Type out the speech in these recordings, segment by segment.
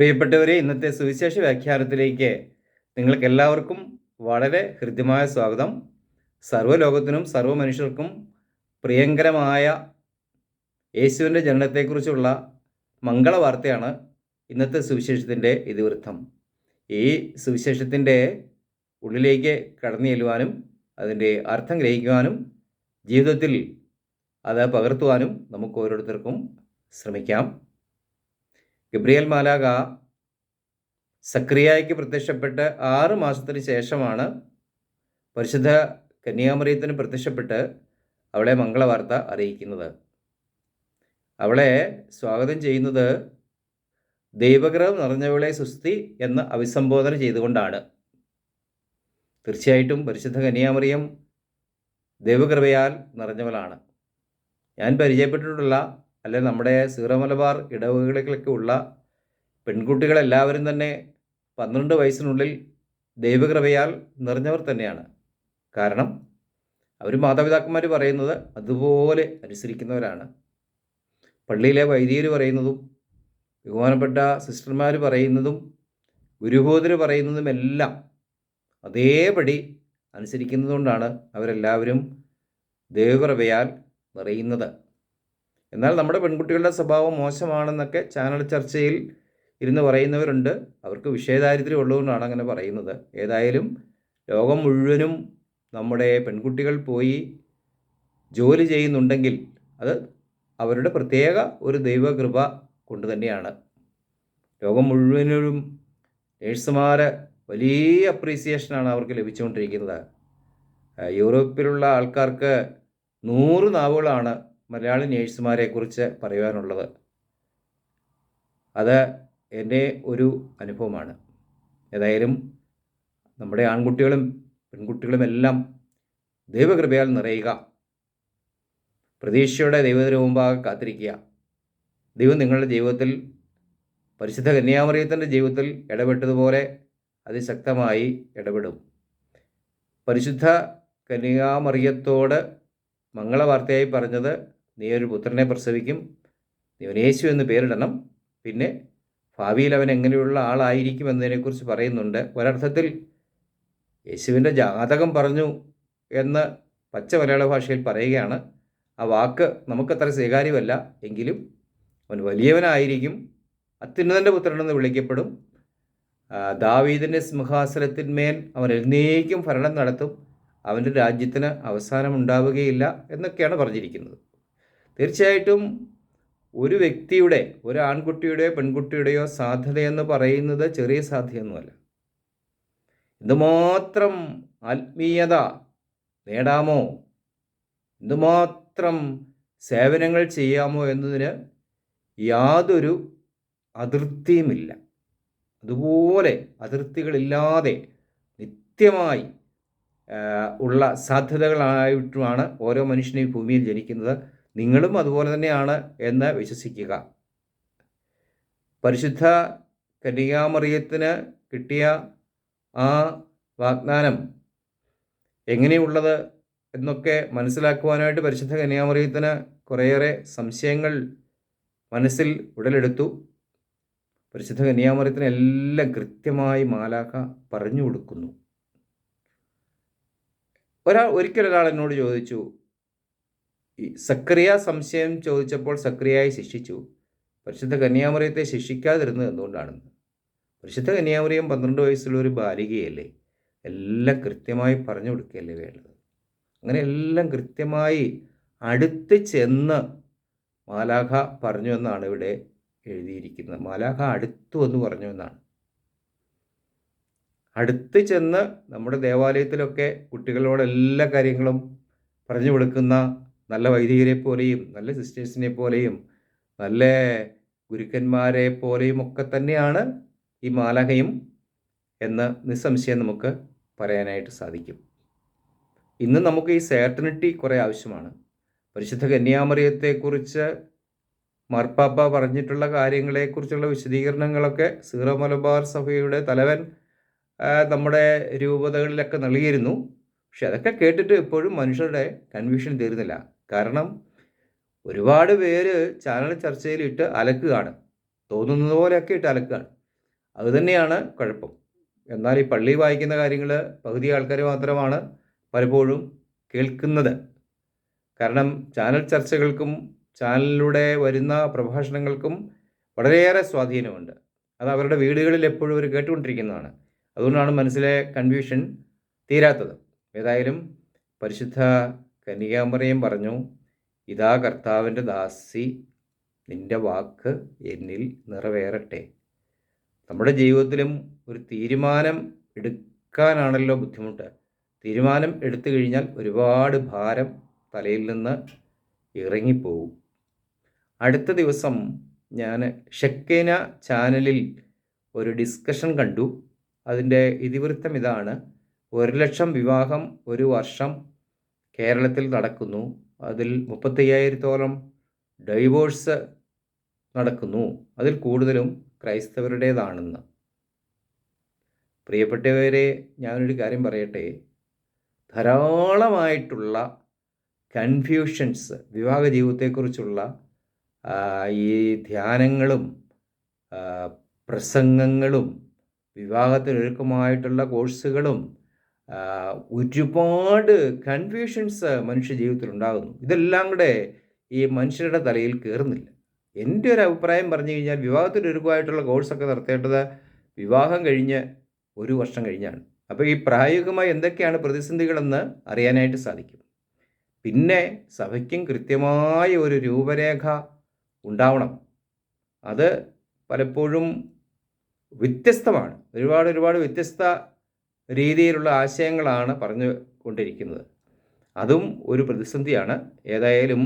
പ്രിയപ്പെട്ടവരെ, ഇന്നത്തെ സുവിശേഷ വ്യാഖ്യാനത്തിലേക്ക് നിങ്ങൾക്കെല്ലാവർക്കും വളരെ ഹൃദ്യമായ സ്വാഗതം. സർവ്വലോകത്തിനും സർവ്വ മനുഷ്യർക്കും പ്രിയങ്കരമായ യേശുവിൻ്റെ ജനനത്തെക്കുറിച്ചുള്ള മംഗളവാർത്തയാണ് ഇന്നത്തെ സുവിശേഷത്തിൻ്റെ ഇതിവൃത്തം. ഈ സുവിശേഷത്തിൻ്റെ ഉള്ളിലേക്ക് കടന്നു ചെല്ലുവാനും അതിൻ്റെ അർത്ഥം ഗ്രഹിക്കുവാനും ജീവിതത്തിൽ അത് പകർത്തുവാനും നമുക്ക് ഓരോരുത്തർക്കും ശ്രമിക്കാം. ഗബ്രിയേൽ മാലാഖ സക്രിയായ്ക്ക് പ്രത്യക്ഷപ്പെട്ട് 6 മാസത്തിന് ശേഷമാണ് പരിശുദ്ധ കന്യാമറിയത്തിന് പ്രത്യക്ഷപ്പെട്ട് അവളെ മംഗളവാർത്ത അറിയിക്കുന്നത്. അവളെ സ്വാഗതം ചെയ്യുന്നത് ദൈവകൃപ നിറഞ്ഞവളെ സുസ്തി എന്ന് അഭിസംബോധന ചെയ്തുകൊണ്ടാണ്. തീർച്ചയായിട്ടും പരിശുദ്ധ കന്യാമറിയം ദൈവകൃപയാൽ നിറഞ്ഞവളാണ്. ഞാൻ പരിചയപ്പെട്ടിട്ടുള്ള അല്ലെങ്കിൽ നമ്മുടെ സീറോ മലബാർ ഇടവകളിലൊക്കെ ഉള്ള പെൺകുട്ടികളെല്ലാവരും തന്നെ 12 വയസ്സിനുള്ളിൽ ദൈവകൃപയാൽ നിറഞ്ഞവർ തന്നെയാണ്. കാരണം അവർ മാതാപിതാക്കന്മാർ പറയുന്നത് അതുപോലെ അനുസരിക്കുന്നവരാണ്. പള്ളിയിലെ വൈദികർ പറയുന്നതും ബഹുമാനപ്പെട്ട സിസ്റ്റർമാർ പറയുന്നതും ഗുരുബോധർ പറയുന്നതുമെല്ലാം അതേപടി അനുസരിക്കുന്നതുകൊണ്ടാണ് അവരെല്ലാവരും ദൈവകൃപയാൽ നിറയുന്നത്. എന്നാൽ നമ്മുടെ പെൺകുട്ടികളുടെ സ്വഭാവം മോശമാണെന്നൊക്കെ ചാനൽ ചർച്ചയിൽ ഇരുന്ന് പറയുന്നവരുണ്ട്. അവർക്ക് വിഷയദാരിദ്ര്യം ഉള്ളതുകൊണ്ടാണ് അങ്ങനെ പറയുന്നത്. ഏതായാലും ലോകം മുഴുവനും നമ്മുടെ പെൺകുട്ടികൾ പോയി ജോലി ചെയ്യുന്നുണ്ടെങ്കിൽ അത് അവരുടെ പ്രത്യേക ഒരു ദൈവകൃപ കൊണ്ട് തന്നെയാണ്. ലോകം മുഴുവനും നേഴ്സുമാർ വലിയ അപ്രീസിയേഷനാണ് അവർക്ക് ലഭിച്ചുകൊണ്ടിരിക്കുന്നത്. യൂറോപ്പിലുള്ള ആൾക്കാർക്ക് 100 നാവുകളാണ് മലയാളി നേഴ്സുമാരെക്കുറിച്ച് പറയുവാനുള്ളത്. അത് എൻ്റെ ഒരു അനുഭവമാണ്. ഏതായാലും നമ്മുടെ ആൺകുട്ടികളും പെൺകുട്ടികളും എല്ലാം ദൈവകൃപയാൽ നിറയുക. പ്രതീക്ഷയോടെ ദൈവത്തിന് മുമ്പാകെ കാത്തിരിക്കുക. ദൈവം നിങ്ങളുടെ ജീവിതത്തിൽ പരിശുദ്ധ കന്യാമറിയത്തിൻ്റെ ജീവിതത്തിൽ ഇടപെട്ടതുപോലെ അതിശക്തമായി ഇടപെടും. പരിശുദ്ധ കന്യാമറിയത്തോട് മംഗളവാർത്തയായി പറഞ്ഞത്, നീ ഒരു പുത്രനെ പ്രസവിക്കും, നീ യേശു എന്ന് പേരിടണം, പിന്നെ ഭാവിയിൽ അവൻ എങ്ങനെയുള്ള ആളായിരിക്കും എന്നതിനെക്കുറിച്ച് പറയുന്നുണ്ട്. ഒരർത്ഥത്തിൽ യേശുവിൻ്റെ ജാതകം പറഞ്ഞു എന്ന് പച്ച മലയാള ഭാഷയിൽ പറയുകയാണ്. ആ വാക്ക് നമുക്കത്ര സ്വീകാര്യമല്ല, എങ്കിലും അവൻ വലിയവനായിരിക്കും, അത്യുന്നതൻ്റെ പുത്രനെന്ന് വിളിക്കപ്പെടും, ദാവീദിൻ്റെ സിംഹാസനത്തിന്മേൽ അവൻ എന്നേക്കും ഭരണം നടത്തും, അവൻ്റെ രാജ്യത്തിന് അവസാനമുണ്ടാവുകയില്ല എന്നൊക്കെയാണ് പറഞ്ഞിരിക്കുന്നത്. തീർച്ചയായിട്ടും ഒരു വ്യക്തിയുടെ, ഒരു ആൺകുട്ടിയുടെയോ പെൺകുട്ടിയുടെയോ സാധ്യതയെന്ന് പറയുന്നത് ചെറിയ സാധ്യതയൊന്നുമല്ല. എന്തുമാത്രം ആത്മീയത നേടാമോ, എന്തുമാത്രം സേവനങ്ങൾ ചെയ്യാമോ എന്നതിന് യാതൊരു അതിർത്തിയുമില്ല. അതുപോലെ അതിർത്തികളില്ലാതെ നിത്യമായി ഉള്ള സാധ്യതകളായിട്ടുമാണ് ഓരോ മനുഷ്യനും ഈ ഭൂമിയിൽ ജനിക്കുന്നത്. നിങ്ങളും അതുപോലെ തന്നെയാണ് എന്ന് വിശ്വസിക്കുക. പരിശുദ്ധ കന്യാമറിയത്തിന് കിട്ടിയ ആ വാഗ്ദാനം എങ്ങനെയുള്ളത് എന്നൊക്കെ മനസ്സിലാക്കുവാനായിട്ട് പരിശുദ്ധ കന്യാമറിയത്തിന് കുറേയേറെ സംശയങ്ങൾ മനസ്സിൽ ഉടലെടുത്തു. പരിശുദ്ധ കന്യാമറിയത്തിന് എല്ലാം കൃത്യമായി മാലാഖ പറഞ്ഞു കൊടുക്കുന്നു. ഒരിക്കലൊരാൾ എന്നോട് ചോദിച്ചു, ഈ സക്രിയ സംശയം ചോദിച്ചപ്പോൾ സക്രിയയെ ശിക്ഷിച്ചു, പരിശുദ്ധ കന്യാമറിയത്തെ ശിക്ഷിക്കാതിരുന്നത് എന്തുകൊണ്ടാണെന്ന്. പരിശുദ്ധ കന്യാമറിയം 12 വയസ്സുള്ള ഒരു ബാലികയല്ലേ, എല്ലാം കൃത്യമായി പറഞ്ഞു കൊടുക്കുകയല്ലേ വേണ്ടത്. അങ്ങനെ എല്ലാം കൃത്യമായി അടുത്ത് ചെന്ന് മാലാഖ പറഞ്ഞു എന്നാണ് ഇവിടെ എഴുതിയിരിക്കുന്നത്. മാലാഖ അടുത്തു എന്ന് പറഞ്ഞു എന്നാണ്. അടുത്ത് ചെന്ന് നമ്മുടെ ദേവാലയത്തിലൊക്കെ കുട്ടികളോട് എല്ലാ കാര്യങ്ങളും പറഞ്ഞു കൊടുക്കുന്ന നല്ല വൈദികരെ പോലെയും നല്ല സിസ്റ്റേഴ്സിനെ പോലെയും നല്ല ഗുരുക്കന്മാരെ പോലെയും ഒക്കെ തന്നെയാണ് ഈ മാലാഖയും എന്ന് നിസ്സംശയം നമുക്ക് പറയാനായിട്ട് സാധിക്കും. ഇന്ന് നമുക്ക് ഈ സേർട്ടനിറ്റി കുറേ ആവശ്യമാണ്. പരിശുദ്ധ കന്യാമറിയത്തെക്കുറിച്ച് മാർപ്പാപ്പ പറഞ്ഞിട്ടുള്ള കാര്യങ്ങളെക്കുറിച്ചുള്ള വിശദീകരണങ്ങളൊക്കെ സീറോ മലബാർ സഭയുടെ തലവൻ നമ്മുടെ രൂപതകളിലൊക്കെ നൽകിയിരുന്നു. പക്ഷെ അതൊക്കെ കേട്ടിട്ട് ഇപ്പോഴും മനുഷ്യരുടെ കൺഫ്യൂഷൻ തീരുന്നില്ല. കാരണം ഒരുപാട് പേര് ചാനൽ ചർച്ചയിൽ ഇട്ട് അലക്കുകയാണ്, തോന്നുന്നത് പോലെയൊക്കെ ഇട്ട് അലക്കുകയാണ്. അതുതന്നെയാണ് കുഴപ്പം. എന്നാൽ ഈ പള്ളി വായിക്കുന്ന കാര്യങ്ങൾ പകുതി ആൾക്കാർ മാത്രമാണ് പലപ്പോഴും കേൾക്കുന്നത്. കാരണം ചാനൽ ചർച്ചകൾക്കും ചാനലിലൂടെ വരുന്ന പ്രഭാഷണങ്ങൾക്കും വളരെയേറെ സ്വാധീനമുണ്ട്. അത് അവരുടെ വീടുകളിൽ എപ്പോഴും അവർ കേട്ടുകൊണ്ടിരിക്കുന്നതാണ്. അതുകൊണ്ടാണ് മനസ്സിലെ കൺഫ്യൂഷൻ തീരാത്തത്. ഏതായാലും പരിശുദ്ധ കന്യകാമറിയം പറഞ്ഞു, ഇതാ കർത്താവിൻ്റെ ദാസി, നിൻ്റെ വാക്ക് എന്നിൽ നിറവേറട്ടെ. നമ്മുടെ ജീവിതത്തിലും ഒരു തീരുമാനം എടുക്കാനാണല്ലോ ബുദ്ധിമുട്ട്. തീരുമാനം എടുത്തു കഴിഞ്ഞാൽ ഒരുപാട് ഭാരം തലയിൽ നിന്ന് ഇറങ്ങിപ്പോവും. അടുത്ത ദിവസം ഞാൻ ഷെക്കേന ചാനലിൽ ഒരു ഡിസ്കഷൻ കണ്ടു. അതിൻ്റെ ഇതിവൃത്തം ഇതാണ്: 1,00,000 വിവാഹം ഒരു വർഷം കേരളത്തിൽ നടക്കുന്നു. അതിൽ 35,000-ഓളം ഡൈവോഴ്സ് നടക്കുന്നു. അതിൽ കൂടുതലും ക്രൈസ്തവരുടേതാണെന്ന്. പ്രിയപ്പെട്ടവരെ, ഞാനൊരു കാര്യം പറയട്ടെ. ധാരാളമായിട്ടുള്ള കൺഫ്യൂഷൻസ് വിവാഹ ജീവിതത്തെക്കുറിച്ചുള്ള ഈ ധ്യാനങ്ങളും പ്രസംഗങ്ങളും വിവാഹത്തിനൊരുക്കമായിട്ടുള്ള കോഴ്സുകളും ഒരുപാട് കൺഫ്യൂഷൻസ് മനുഷ്യ ജീവിതത്തിൽ ഉണ്ടാകുന്നു. ഇതെല്ലാം കൂടെ ഈ മനുഷ്യരുടെ തലയിൽ കയറുന്നില്ല. എൻ്റെ ഒരു അഭിപ്രായം പറഞ്ഞു കഴിഞ്ഞാൽ വിവാഹത്തിനൊരുക്കമായിട്ടുള്ള കോഴ്സൊക്കെ നടത്തേണ്ടത് വിവാഹം കഴിഞ്ഞ് 1 വർഷം കഴിഞ്ഞാണ്. അപ്പോൾ ഈ പ്രായോഗികമായി എന്തൊക്കെയാണ് പ്രതിസന്ധികളെന്ന് അറിയാനായിട്ട് സാധിക്കും. പിന്നെ സഭയ്ക്കും കൃത്യമായ ഒരു രൂപരേഖ ഉണ്ടാവണം. അത് പലപ്പോഴും വ്യത്യസ്തമാണ്. ഒരുപാട് വ്യത്യസ്ത രീതിയിലുള്ള ആശയങ്ങളാണ് പറഞ്ഞു കൊണ്ടിരിക്കുന്നത്. അതും ഒരു പ്രതിസന്ധിയാണ്. ഏതായാലും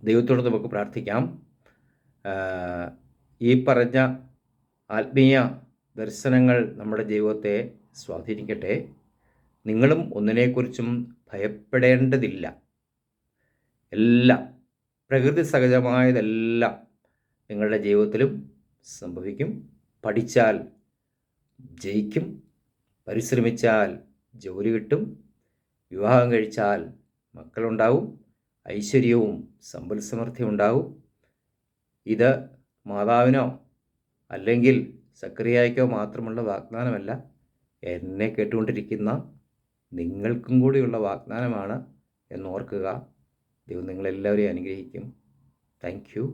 ദൈവത്തോട് നമുക്ക് പ്രാർത്ഥിക്കാം. ഈ പറഞ്ഞ ആത്മീയ ദർശനങ്ങൾ നമ്മുടെ ജീവിതത്തെ സ്വാധീനിക്കട്ടെ. നിങ്ങളും ഒന്നിനെക്കുറിച്ചും ഭയപ്പെടേണ്ടതില്ല. എല്ലാം പ്രകൃതി സഹജമായതെല്ലാം നിങ്ങളുടെ ജീവിതത്തിലും സംഭവിക്കും. പഠിച്ചാൽ ജയിക്കും, പരിശ്രമിച്ചാൽ ജോലി കിട്ടും, വിവാഹം കഴിച്ചാൽ മക്കളുണ്ടാവും, ഐശ്വര്യവും സമ്പൽ സമൃദ്ധിയും ഉണ്ടാവും. ഇത് മാതാവിനോ അല്ലെങ്കിൽ സക്കറിയായ്ക്കോ മാത്രമുള്ള വാഗ്ദാനമല്ല, എന്നെ കേട്ടുകൊണ്ടിരിക്കുന്ന നിങ്ങൾക്കും കൂടിയുള്ള വാഗ്ദാനമാണ് എന്നോർക്കുക. ദൈവം നിങ്ങളെല്ലാവരെയും അനുഗ്രഹിക്കും. Thank you.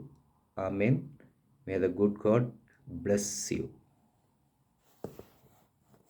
Amen. May the good God bless you.